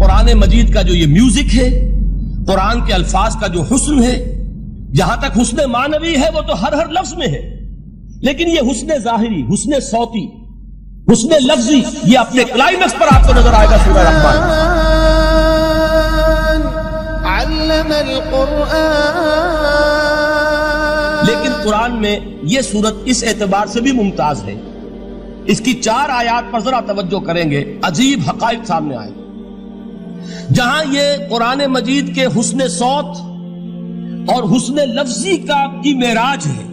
قرآن مجید کا جو یہ میوزک ہے، قرآن کے الفاظ کا جو حسن ہے، جہاں تک حسن معنوی ہے وہ تو ہر لفظ میں ہے، لیکن یہ حسن ظاہری، حسن صوتی، حسن لفظی، یہ اپنے کلائمیکس پر آپ کو نظر آئے گا سورہ رحمان۔ علم القرآن، لیکن قرآن میں یہ سورت اس اعتبار سے بھی ممتاز ہے، اس کی 4 آیات پر ذرا توجہ کریں گے، عجیب حقائق سامنے آئے۔ جہاں یہ قرآن مجید کے حسن صوت اور حسن لفظی کی معراج ہے،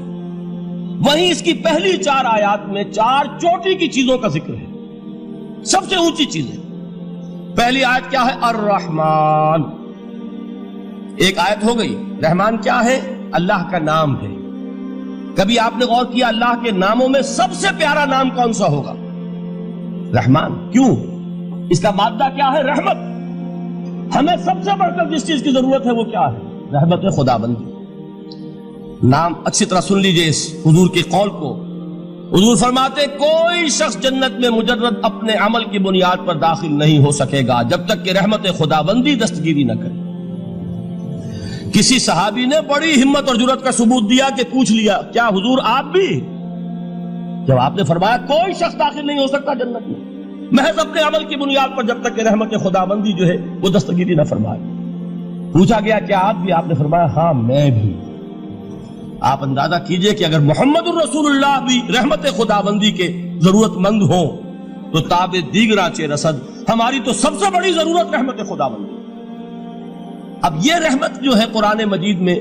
وہیں اس کی پہلی 4 آیات میں 4 چوٹی کی چیزوں کا ذکر ہے، سب سے اونچی چیز ہے۔ پہلی آیت کیا ہے؟ الرحمن، ایک آیت ہو گئی۔ رحمان کیا ہے؟ اللہ کا نام ہے۔ کبھی آپ نے غور کیا اللہ کے ناموں میں سب سے پیارا نام کون سا ہوگا؟ رحمان۔ کیوں؟ اس کا مادہ کیا ہے؟ رحمت۔ ہمیں سب سے بڑھ کر جس چیز کی ضرورت ہے وہ کیا ہے؟ رحمت خدا بندی۔ نام اچھی طرح سن لیجئے اس حضور کے قول کو۔ حضور فرماتے کوئی شخص جنت میں مجرد اپنے عمل کی بنیاد پر داخل نہیں ہو سکے گا جب تک کہ رحمت خدا بندی دستگیری نہ کرے۔ کسی صحابی نے بڑی ہمت اور جرأت کا ثبوت دیا کہ پوچھ لیا کیا حضور آپ بھی؟ جب آپ نے فرمایا کوئی شخص داخل نہیں ہو سکتا جنت میں محض اپنے عمل کی بنیاد پر جب تک کہ رحمت خدا بندی جو ہے وہ دستگیری نہ فرمائے۔ پوچھا گیا کیا آپ بھی؟ آپ نے فرمایا ہاں میں بھی۔ آپ اندازہ کیجئے کہ اگر محمد الرسول اللہ بھی رحمت خدا بندی کے ضرورت مند ہوں تو تاب دیگراں چہ رسد، ہماری تو سب سے بڑی ضرورت رحمت خدا بندی۔ اب یہ رحمت جو ہے قرآن مجید میں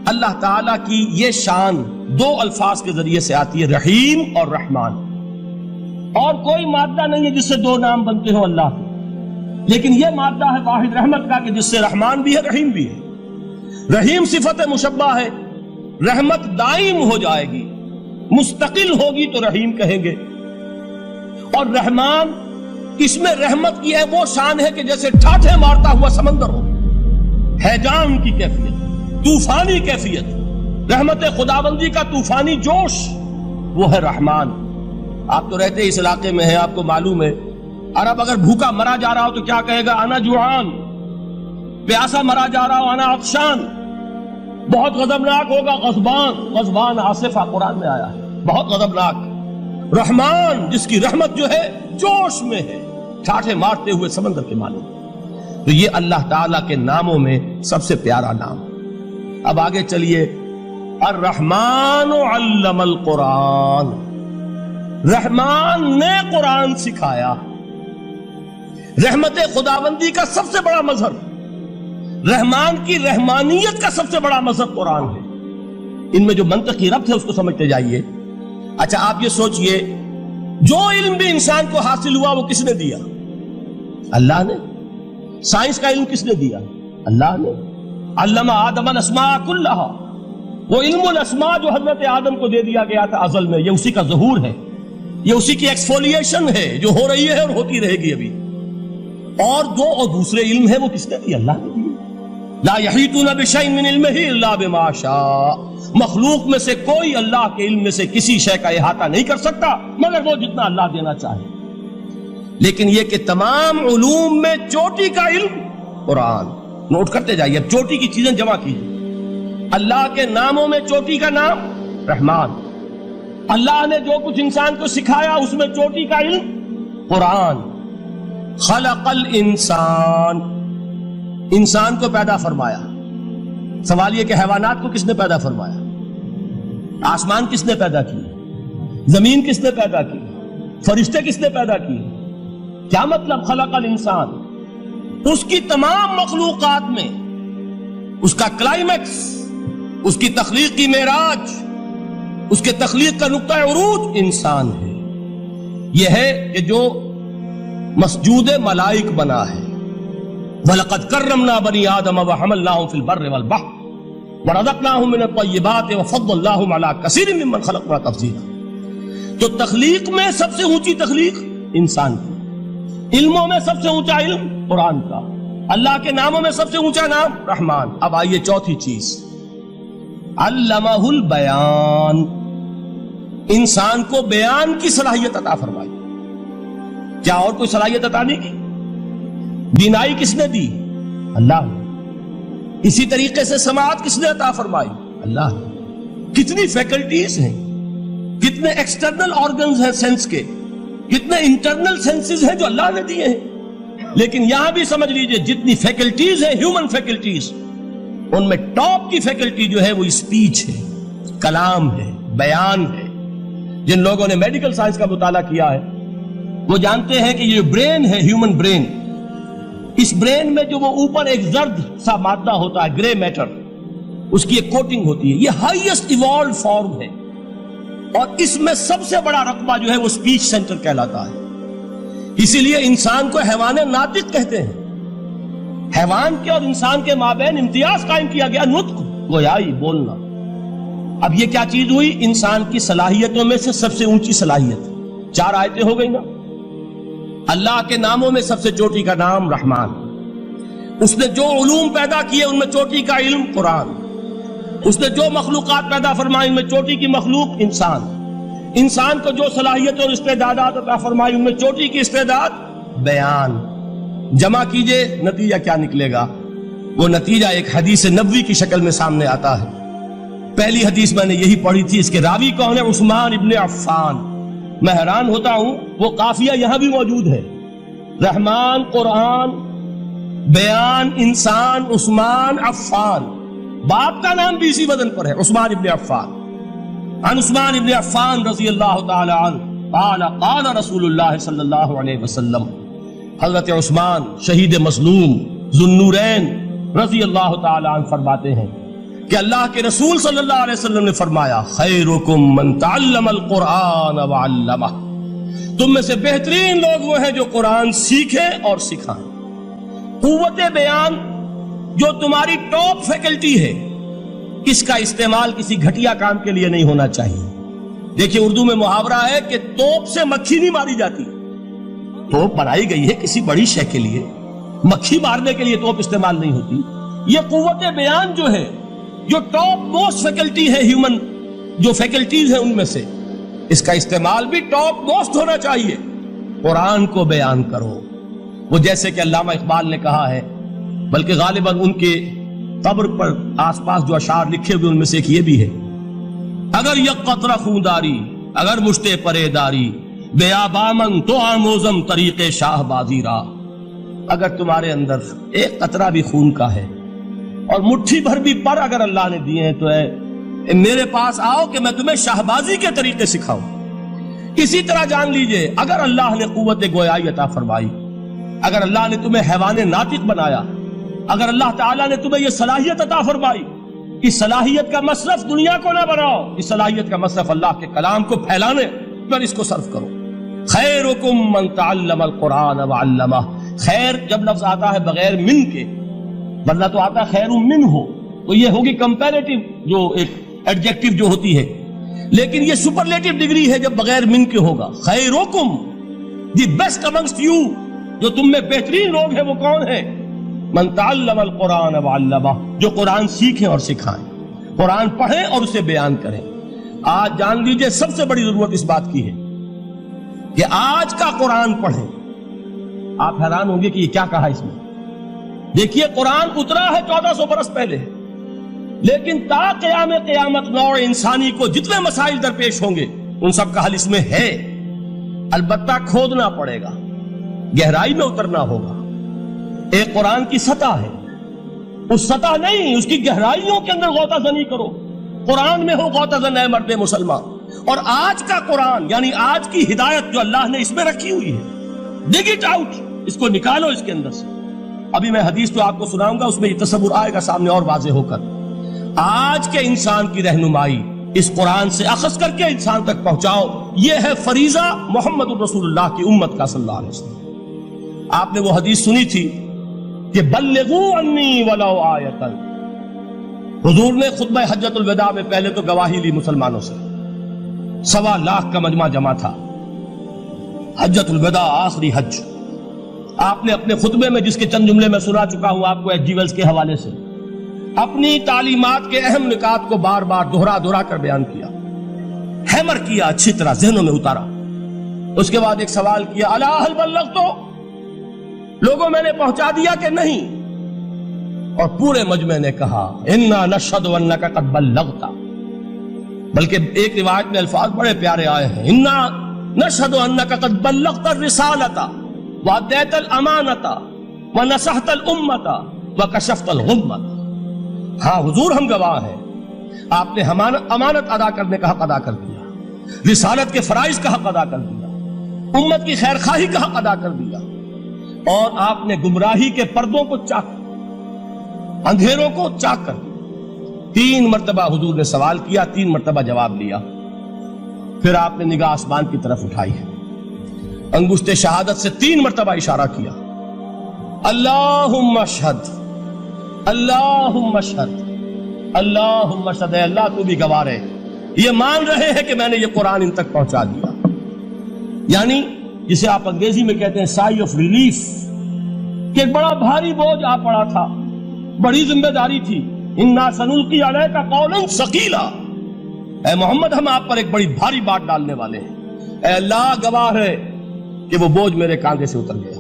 اللہ تعالیٰ کی یہ شان 2 الفاظ کے ذریعے سے آتی ہے، رحیم اور رحمان۔ اور کوئی مادہ نہیں ہے جس سے 2 نام بنتے ہوں اللہ کے، لیکن یہ مادہ ہے واحد رحمت کا کہ جس سے رحمان بھی ہے رحیم بھی ہے۔ رحیم صفت مشبہ ہے، رحمت دائم ہو جائے گی، مستقل ہوگی تو رحیم کہیں گے۔ اور رحمان، اس میں رحمت کی ہے وہ شان ہے کہ جیسے ٹھاٹھے مارتا ہوا سمندر ہو، ہیجان کی کیفیت، طوفانی کیفیت، رحمت خداوندی کا طوفانی جوش، وہ ہے رحمان۔ آپ تو رہتے اس علاقے میں ہیں، آپ کو معلوم ہے عرب اگر بھوکا مرا جا رہا ہو تو کیا کہے گا؟ انا جوعان۔ پیاسا مرا جا رہا ہو انا عطشان۔ بہت غضبناک ہوگا غضبان، غضبان آصفہ قرآن میں آیا ہے، بہت غضبناک۔ رحمان جس کی رحمت جو ہے جوش میں ہے، ٹھاٹھے مارتے ہوئے سمندر کے مالک۔ تو یہ اللہ تعالیٰ کے ناموں میں سب سے پیارا نام۔ اب آگے چلیے، الرحمن علم القرآن، رحمان نے قرآن سکھایا۔ رحمت خداوندی کا سب سے بڑا مظہر، رحمان کی رحمانیت کا سب سے بڑا مظہر قرآن ہے۔ ان میں جو منطقی ربط ہے اس کو سمجھتے جائیے۔ اچھا آپ یہ سوچئے، جو علم بھی انسان کو حاصل ہوا وہ کس نے دیا؟ اللہ نے۔ سائنس کا علم کس نے دیا؟ اللہ نے۔ علم آدم الاسماء کلھا، وہ علم الاسماء جو حضرت آدم کو دے دیا گیا تھا ازل میں، یہ اسی کا ظہور ہے، یہ اسی کی ایکسفولیشن ہے جو ہو رہی ہے اور ہوتی رہے گی ابھی۔ اور دوسرے علم ہے وہ کس نے دی؟ اللہ نے دی۔ لا یحیطون بشیء من علمہ الا بما شاء، مخلوق میں سے کوئی اللہ کے علم میں سے کسی شے کا احاطہ نہیں کر سکتا مگر وہ جتنا اللہ دینا چاہے۔ لیکن یہ کہ تمام علوم میں چوٹی کا علم قرآن۔ نوٹ کرتے جائیے، اب چوٹی کی چیزیں جمع کیجیے۔ اللہ کے ناموں میں چوٹی کا نام رحمان، اللہ نے جو کچھ انسان کو سکھایا اس میں چوٹی کا علم قرآن۔ خلق الانسان، انسان کو پیدا فرمایا۔ سوال یہ کہ حیوانات کو کس نے پیدا فرمایا؟ آسمان کس نے پیدا کی؟ زمین کس نے پیدا کی؟ فرشتے کس نے پیدا کی؟ کیا مطلب خلق الانسان؟ اس کی تمام مخلوقات میں اس کا کلائمیکس، اس کی تخلیق کی معراج، اس کے تخلیق کا نقطہ عروج انسان ہے۔ یہ ہے کہ جو مسجود ملائک بنا ہے۔ وَلَقَدْ كَرَّمْنَا بَنِي آدَمَ وَحَمَلْنَاهُمْ فِي الْبَرِّ وَالْبَحْرِ وَرَزَقْنَاهُمْ مِنَ الطَّيِّبَاتِ وَفَضَّلْنَاهُمْ عَلَى كَثِيرٍ مِّمَّنْ خَلَقْنَا تَفْضِيلًا۔ تو تخلیق میں سب سے اونچی تخلیق انسان کی، علموں میں سب سے اونچا علم قرآن کا، اللہ کے ناموں میں سب سے اونچا نام رحمان۔ اب آئیے چوتھی چیز، علمہ البیان، انسان کو بیان کی صلاحیت عطا فرمائی۔ کیا اور کوئی صلاحیت عطا نہیں کی؟ بینائی کس نے دی؟ اللہ نے. اسی طریقے سے سماعت کس نے عطا فرمائی؟ اللہ نے. کتنی فیکلٹیز ہیں، کتنے ایکسٹرنل آرگنز ہیں سینس کے، کتنے انٹرنل سینسز ہیں جو اللہ نے دیے ہیں. لیکن یہاں بھی سمجھ لیجئے جتنی فیکلٹیز ہیں ہیومن فیکلٹیز، ان میں ٹاپ کی فیکلٹی جو ہے وہ اسپیچ ہے، کلام ہے، بیان ہے. جن لوگوں نے میڈیکل سائنس کا مطالعہ کیا ہے وہ جانتے ہیں کہ یہ برین ہے، ہیومن برین، اس برین میں جو وہ اوپر ایک زرد سا مادہ ہوتا ہے، گرے میٹر، اس کی ایک کوٹنگ ہوتی ہے. یہ ہائیسٹ ایوالوڈ فارم ہے اور اس میں سب سے بڑا رقبہ جو ہے وہ اسپیچ سینٹر کہلاتا ہے. اسی لیے انسان کو حیوان ناطق کہتے ہیں. حیوان کے اور انسان کے مابین امتیاز قائم کیا گیا، نطق، گویائی، بولنا. اب یہ کیا چیز ہوئی؟ انسان کی صلاحیتوں میں سے سب سے اونچی صلاحیت. 4 آیتیں ہو گئی نا. اللہ کے ناموں میں سب سے چوٹی کا نام رحمان. اس نے جو علوم پیدا کیے ان میں چوٹی کا علم قرآن. اس نے جو مخلوقات پیدا فرمائی ان میں چوٹی کی مخلوق انسان. انسان کو جو صلاحیت اور استعدادات عطا فرمائی ان میں چوٹی کی استعداد بیان. جمع کیجئے نتیجہ کیا نکلے گا؟ وہ نتیجہ ایک حدیث نبوی کی شکل میں سامنے آتا ہے. پہلی حدیث میں نے یہی پڑھی تھی، اس کے راوی کون ہے؟ عثمان ابن عفان. میں حیران ہوتا ہوں وہ قافیہ یہاں بھی موجود ہے، رحمان، قرآن، بیان، انسان، عثمان، عفان. باپ کا نام بھی اسی وزن پر ہے، عثمان ابن عفان. عن عثمان ابن عفان رضی اللہ تعالی عنہ قال قال رسول اللہ صلی اللہ علیہ وسلم. حضرت عثمان شہید مظلوم ذو النورین رضی اللہ تعالی عنہ فرماتے ہیں کہ اللہ کے رسول صلی اللہ علیہ وسلم نے فرمایا خیرکم من تعلم القرآن وعلمہ. تم میں سے بہترین لوگ وہ ہیں جو قرآن سیکھیں اور سکھائیں. قوت بیان جو تمہاری ٹاپ فیکلٹی ہے، اس کا استعمال کسی گھٹیا کام کے لیے نہیں ہونا چاہیے. دیکھیے اردو میں محاورہ ہے کہ توپ سے مکھی نہیں ماری جاتی. توپ بنائی گئی ہے کسی بڑی شے کے لیے، مکھی مارنے کے لیے توپ استعمال نہیں ہوتی. یہ قوت بیان جو ہے، جو ٹاپ موسٹ فیکلٹی ہے ہیومن جو فیکلٹیز ہیں ان میں سے، اس کا استعمال بھی ٹاپ موسٹ ہونا چاہیے. قرآن کو بیان کرو. وہ جیسے کہ علامہ اقبال نے کہا ہے، بلکہ غالباً ان کے قبر پر آس پاس جو اشعار لکھے ہوئے ان میں سے ایک یہ بھی ہے: اگر یک قطرہ خونداری، اگر مشتے پرے داری، بیابامن تو آموزم طریق شاہ بازی را. اگر تمہارے اندر ایک قطرہ بھی خون کا ہے اور مٹھی بھر بھی پر اگر اللہ نے دیے ہیں تو میرے پاس آؤ کہ میں تمہیں شاہبازی کے طریقے سکھاؤں. اسی طرح جان لیجئے اگر اللہ نے قوت گویائی عطا فرمائی، اگر اللہ نے تمہیں حیوان ناطق بنایا، اگر اللہ تعالیٰ نے تمہیں یہ صلاحیت عطا فرمائی، اس صلاحیت کا مصرف دنیا کو نہ بناؤ، اس صلاحیت کا مصرف اللہ کے کلام کو پھیلانے پر اس کو صرف کرو. خیرکم من تعلم القرآن وعلمہ. خیر جب لفظ آتا ہے بغیر من کے، ورنہ تو آتا خیر من ہو تو یہ ہوگی کمپیریٹیو جو ایک ایڈجیکٹیو جو ہوتی ہے، لیکن یہ سپرلیٹیو ڈگری ہے جب بغیر من کے ہوگا. خیرکم، دی بیسٹ امنگسٹ یو، جو تم میں بہترین لوگ ہیں وہ کون ہیں؟ من تعلم القرآن وعلمہ، جو قرآن سیکھیں اور سکھائیں، قرآن پڑھیں اور اسے بیان کریں. آج جان لیجئے سب سے بڑی ضرورت اس بات کی ہے کہ آج کا قرآن پڑھیں. آپ حیران ہوں گے کہ یہ کیا کہا اس میں. دیکھیے قرآن اترا ہے 1400 برس پہلے، لیکن تا قیام قیامت نوع انسانی کو جتنے مسائل درپیش ہوں گے ان سب کا حل اس میں ہے. البتہ کھودنا پڑے گا، گہرائی میں اترنا ہوگا. ایک قرآن کی سطح ہے، اس سطح نہیں، اس کی گہرائیوں کے اندر غوطہ زنی کرو. قرآن میں ہو غوطہ زن اے مرد مسلمان. اور آج کا قرآن یعنی آج کی ہدایت جو اللہ نے اس میں رکھی ہوئی ہے، ڈگ اٹ آؤٹ، اس کو نکالو اس کے اندر سے. ابھی میں حدیث تو آپ کو سناؤں گا، اس میں یہ تصور آئے گا سامنے اور واضح ہو کر. آج کے انسان کی رہنمائی اس قرآن سے اخذ کر کے انسان تک پہنچاؤ. یہ ہے فریضہ محمد الرسول اللہ کی امت کا صلی اللہ علیہ وسلم. آپ نے وہ حدیث سنی تھی کہ بلغوا انی ولو آیۃ. حضور نے خطبہ حجۃ الوداع میں پہلے تو گواہی لی مسلمانوں سے، 1.25 لاکھ کا مجمع جمع تھا. حجۃ الوداع آخری حج. آپ نے اپنے خطبے میں، جس کے چند جملے میں سنا چکا ہوں آپ کو ایچ جی ویلز کے حوالے سے، اپنی تعلیمات کے اہم نکات کو بار بار دہرا کر بیان کیا، ہیمر کیا، اچھی طرح ذہنوں میں اتارا. اس کے بعد ایک سوال کیا، الا هل بلغت؟ لوگوں میں نے پہنچا دیا کہ نہیں؟ اور پورے مجمع نے کہا انا نشہد انک قد بلغت، بلکہ ایک روایت میں الفاظ بڑے پیارے آئے ہیں، انا نشہد انک قد بلغت الرسالۃ وادیت الامانۃ ونصحت الامۃ وکشفت الغمۃ۔ ہاں حضور ہم گواہ ہیں، آپ نے امانت ادا کرنے کا حق ادا کر دیا، رسالت کے فرائض کا حق ادا کر دیا، امت کی خیر خواہی کا حق ادا کر دیا، اور آپ نے گمراہی کے پردوں کو چاک، اندھیروں کو چاک کر دیا۔ 3 مرتبہ حضور نے سوال کیا، 3 مرتبہ جواب لیا۔ پھر آپ نے نگاہ آسمان کی طرف اٹھائی ہے، انگشت شہادت سے 3 مرتبہ اشارہ کیا، اللہم اشہد اللہم اشہد اللہم اشہد، اے اللہ تو بھی گواہ ہے، یہ مان رہے ہیں کہ میں نے یہ قرآن ان تک پہنچا دیا۔ یعنی جسے آپ انگریزی میں کہتے ہیں سائی آف ریلیف، کہ ایک بڑا بھاری بوجھ آ پڑا تھا، بڑی ذمہ داری تھی، انا سنلقی علیک قولا ثقیلا، اے محمد ہم آپ پر ایک بڑی بھاری بات ڈالنے والے ہیں، اے اللہ گواہ ہے کہ وہ بوجھ میرے کاندھے سے اتر گیا۔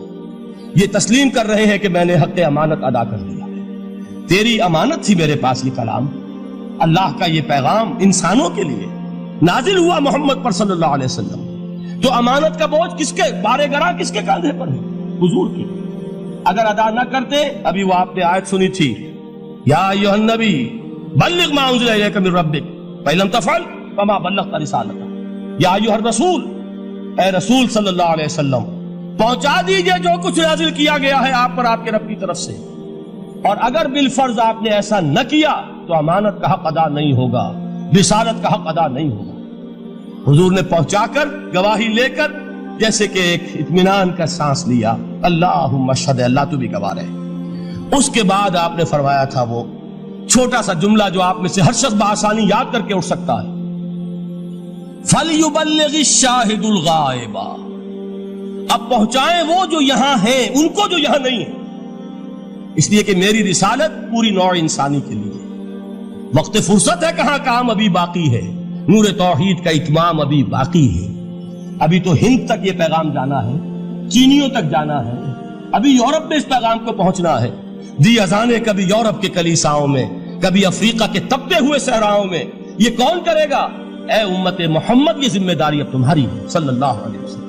یہ تسلیم کر رہے ہیں کہ میں نے حق امانت ادا کر دیا، تیری امانت تھی میرے پاس یہ کلام، اللہ کا یہ پیغام انسانوں کے لیے نازل ہوا محمد پر صلی اللہ علیہ وسلم، تو امانت کا بوجھ کس کے بارے گرا، کس کے کاندھے پر ہے؟ حضور کے۔ اگر ادا نہ کرتے، ابھی وہ آپ نے آیت سنی تھی، یا ایھا النبی بلغ ما انزل الیک من ربک فإن لم تفعل فما بلغت رسالتہ، یا ایھا الرسول، اے رسول صلی اللہ علیہ وسلم پہنچا دیجئے جو کچھ نازل کیا گیا ہے آپ پر آپ کے رب کی طرف سے، اور اگر بالفرض آپ نے ایسا نہ کیا تو امانت کا حق ادا نہیں ہوگا، رسالت کا حق ادا نہیں ہوگا۔ حضور نے پہنچا کر گواہی لے کر جیسے کہ ایک اطمینان کا سانس لیا، اللہم اشہد، اللہ تو بھی گواہ ہے۔ اس کے بعد آپ نے فرمایا تھا وہ چھوٹا سا جملہ جو آپ میں سے ہر شخص بآسانی یاد کر کے اٹھ سکتا ہے، فَلْيُبَلِّغِ الشَّاهِدُ الْغَائِبَ، اب پہنچائیں وہ جو یہاں ہیں ان کو جو یہاں نہیں ہیں، اس لیے کہ میری رسالت پوری نوع انسانی کے لیے، وقت فرصت ہے کہاں، کام ابھی باقی ہے، نور توحید کا اتمام ابھی باقی ہے، ابھی تو ہند تک یہ پیغام جانا ہے، چینیوں تک جانا ہے، ابھی یورپ میں اس پیغام کو پہنچنا ہے، دی اذانیں کبھی یورپ کے کلیساؤں میں، کبھی افریقہ کے تپتے ہوئے صحراؤں میں، یہ کون کرے گا؟ اے امت محمد، یہ ذمہ داری اب تمہاری ہے صلی اللہ علیہ وسلم۔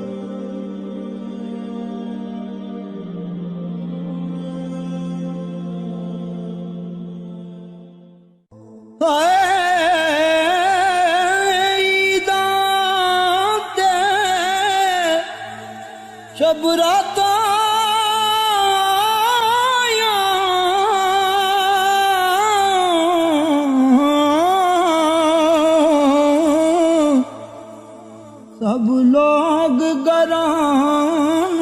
شب رات سب لوگ گران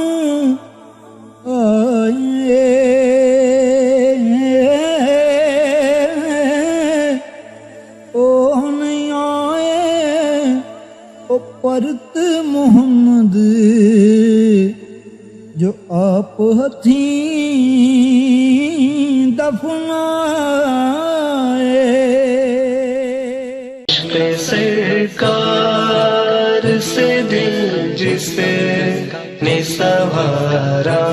آئے، او نہیں آئے او پرت محمد جو آپ ہتھیں دفنائے۔ عشق سرکار سے دل جس نے سنوارا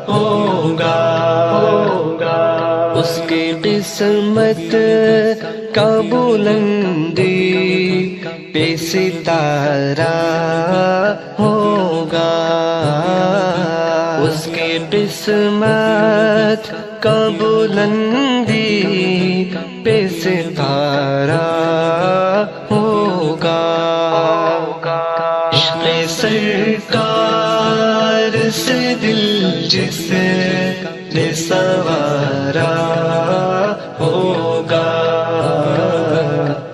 ہوگا، اس کی قسمت کا بلندی پہ ستارہ ہوگا، اس کی قسمت کا بلندی پہ ستارہ ہوگا۔ عشق سرکار سے دل جس نے سنوارا